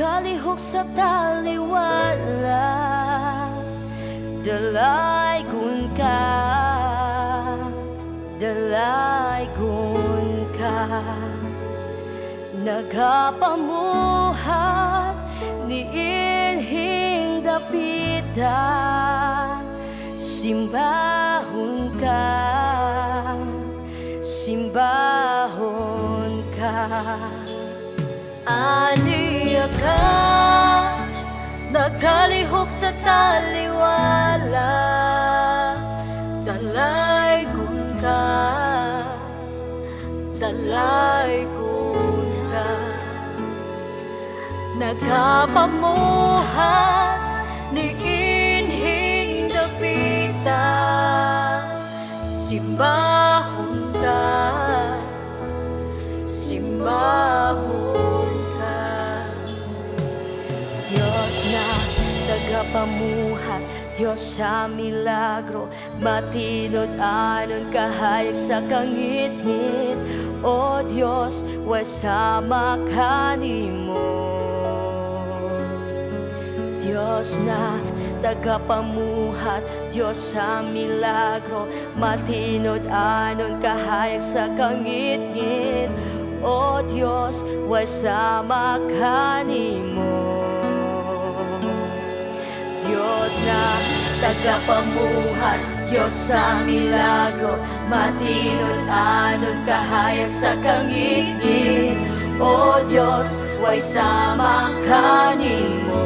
Nakalihok sa taliwala, dalaygon ka, dalaygon ka. Nagapamuhat ni inhing dapita, simbahon ka, simbahon ka. Aniya ka, nakalihok sa taliwala, dalaygon ka, dalaygon ka. Nagapamuhat ni inhing dapita, simbahon ka, simbahon ka. Diyos na tagapamuhat, Diyos sa milagro, matinod anon kahayag sa kangit-ngit. O Diyos, wasama kanimo. Diyos na tagapamuhat, Diyos sa milagro, matinod anon kahayag sa kangit-ngit. O Diyos, wasama kanimo. Diyos na tagapamuhat, Diyos sa milagro, matinod anon kahayag sa kangit-ngit. O Diyos, wasama kanimo.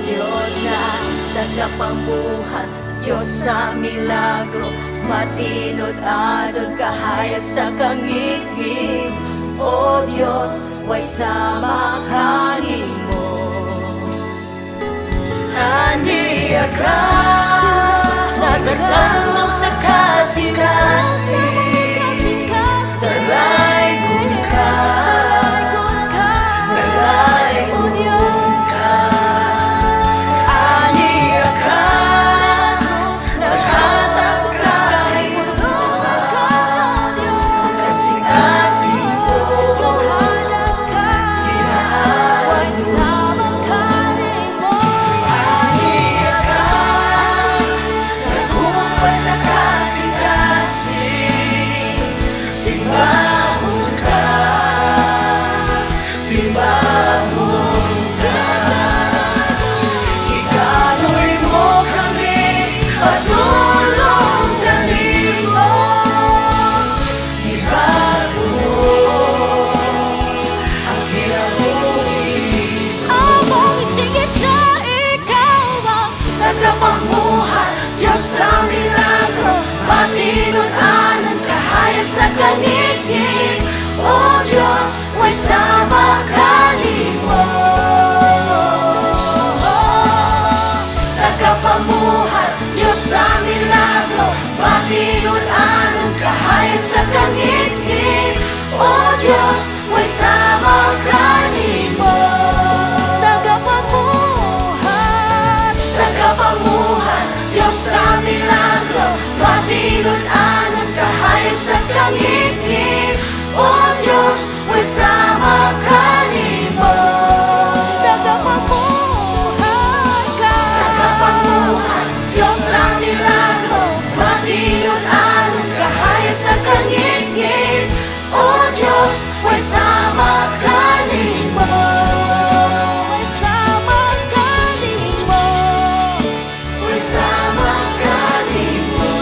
Diyos na tagapamuhat, Diyos sa milagro, matinod anon kahayag sa kangit-ngit. O Diyos, wasama kanimo. Aniya ka, nagtatanong sa kasi-kasi, dalaygon ka, dalaygon ka. Aniya ka, nagtatangkay buhay, kasi-kasi ko, hinaan mo. Aniya ka, naghumpay sa kasi-kasi, simbahon ka, simbahon ka. Iganoy mo kami, patulong galing mo. Ibago ang kinabuhi ko. Among isigit na ikaw ang nagkapamuhat, Diyos sa milagro, matinod anon kahayag sa kangit-ngit. O Diyos, wasama kanimo. Nagkapamuhat, Diyos sa milagro, matinod anon kahayag sa kangit-ngit. O Diyos, wasama kanimo. Nagkapamuhat, nagkapamuhat, Diyos sa milagro, matinod anon kahayag sa kangit-ngit. O Diyos, wasama kanimo. Nagkapamuhat ka, nagkapamuhat, Diyos sa milagro, matinod anon kahayag sa kangit-ngit. O Diyos, wasama kanimo. Wasama kanimo. Wasama kanimo.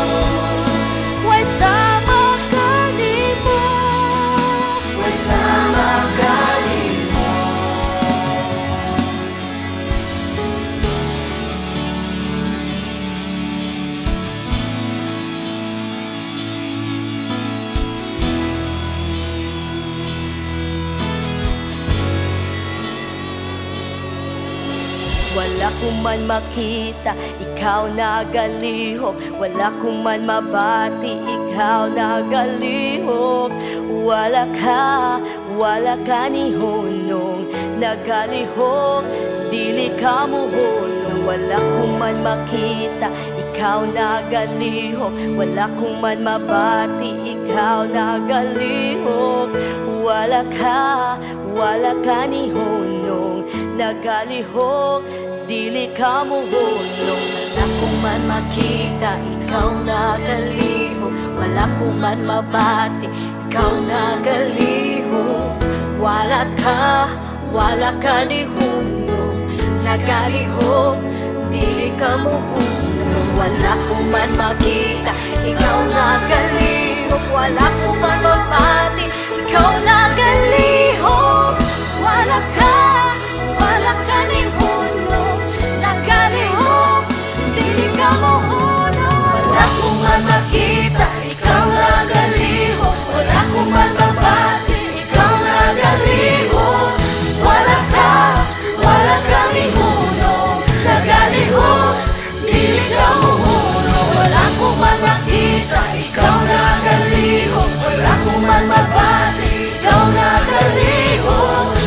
Wasama kanimo. Wasama kanimo. Wala kong man makita, ikaw nagalihok. Wala kong man mabati, ikaw nagalihok. Wala ka ni hunong nagalihok, dili ka mo hunong. Wala kong man makita, ikaw nagalihok. Wala kong man mabati, ikaw nagalihok. Wala wala ka ni hunong, nagalihok, dili ka mo hunong. Wala ko man makita, ikaw nagalihok, wala ko man mabati, ikaw nagalihok. Wala ka ni hunong, nagalihok, dili ka mo hunong. Wala ko man makita, ikaw nagalihok, wala ko man mabati, ikaw nagalihok. Wala ka ni hunong, nagalihok, dili ka mo hunong. Wala ko man makita, ikaw nagalihok, wala ko man mabati, ikaw nagalihok. Wala ka ni hunong, nagalihok, dili ka mo hunong. Wala ko man makita, ikaw nagalihok, wala ko man mabati, ikaw nagalihok.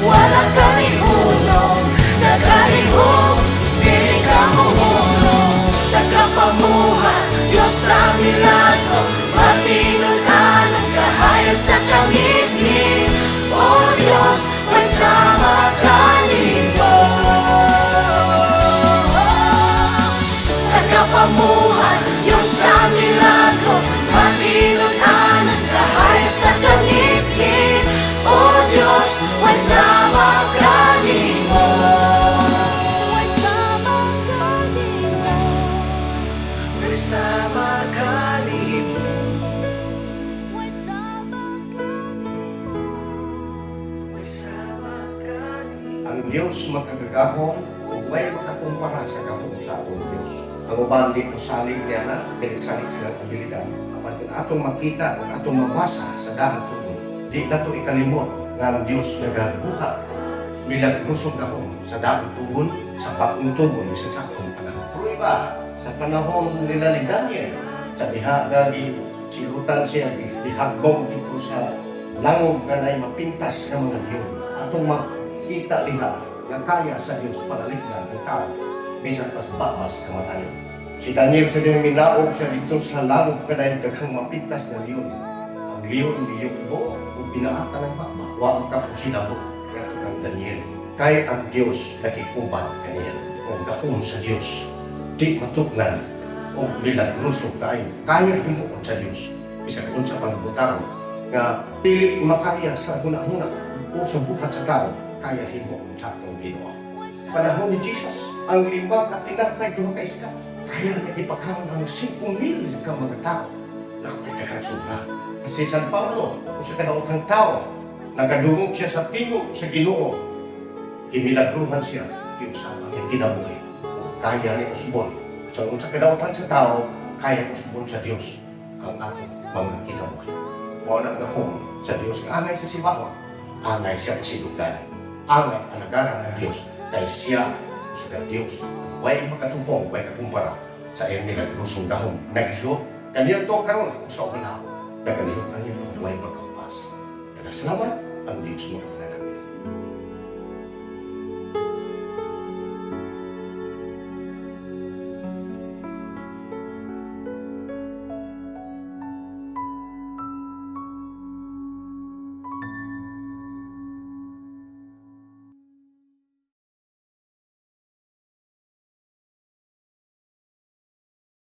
Wala ka ni hunong, nagalihok, dili ka mo hunong. Tagapamuhat, Diyos sa milagro, matinunan ang kahayag sa kangibig. O Diyos, may sama ka nimo. Tagapamuhat, Diyos sa milagro, matinunan ang kahayag sa kangibig. O Diyos, may sama ka nimo. May sama ka nimo. May sama ka nimo. May sama ka nimo. May sama ka nimo. Ang Diyos magkagagahong, ug may makakumpara sa gahong sa atong Diyos. Ang uban dito saling niya na, pinagsalig sila ang abilidad. Apan kung atong makita, kung atong mabasa sa dahang tugon, di na to ikalimot nga ang Diyos nagabuhat. Milagrosong gahong sa dahang tugon, sa bagong tugon, sa sakong panahon. Pero iba, sa panahon nila ni Daniel, sa diha gagi silutan siya, dihagbong dito sa langog nga na'y mapintas ng mga Diyos. Atong makita diha nga kaya sa Diyos panaligdan ng tao, bisan pas babas kamatayon. Si Daniel sa diyang minaog siya dito sa langog nga na'y daghang mapintas ng leon. Ang leon niyukbo o pinaata ng baba, wa ang kapusinabot nga kang Daniel. Kay ang Diyos nakikuban kaniya. Kung gahom sa Diyos, di matuklan o milagroso kayo. Kaya himuon sa Diyos. Bisan kung sa pangbutang nga pili makaya sa huna-huna o sa buhat sa tao, kaya himuon sa atong Ginoo. Panahon ni Jesus, ang 5 at tinatay 2 ka isda, kaya nga ipagkaroon ang 5,000 ka mga tao. Napagkakan sobra. Kasi San Pablo, kung sa kadaotang tao, nagadungog siya sa tingog sa Ginoo, kinilagruhan siya yung sa kanyang kinabuhi. Kaya ni usbon. So, kung sa kadaotan sa tao, kaya usbon sa Diyos ang ating mga kinabuhi. Wala gahom sa Diyos, angay sa sibawa, angay siya sinugdan, angay alagaran ng Diyos, kaya siya sa Diyos. Huwag makatupong, huwag kakumpara sa iyong nilagrusong gahom. Naglihok, kaniyang to karoon sa umanao. Nagalihok kaniyang huwag magkakupas. Salamat ang Diyos mo.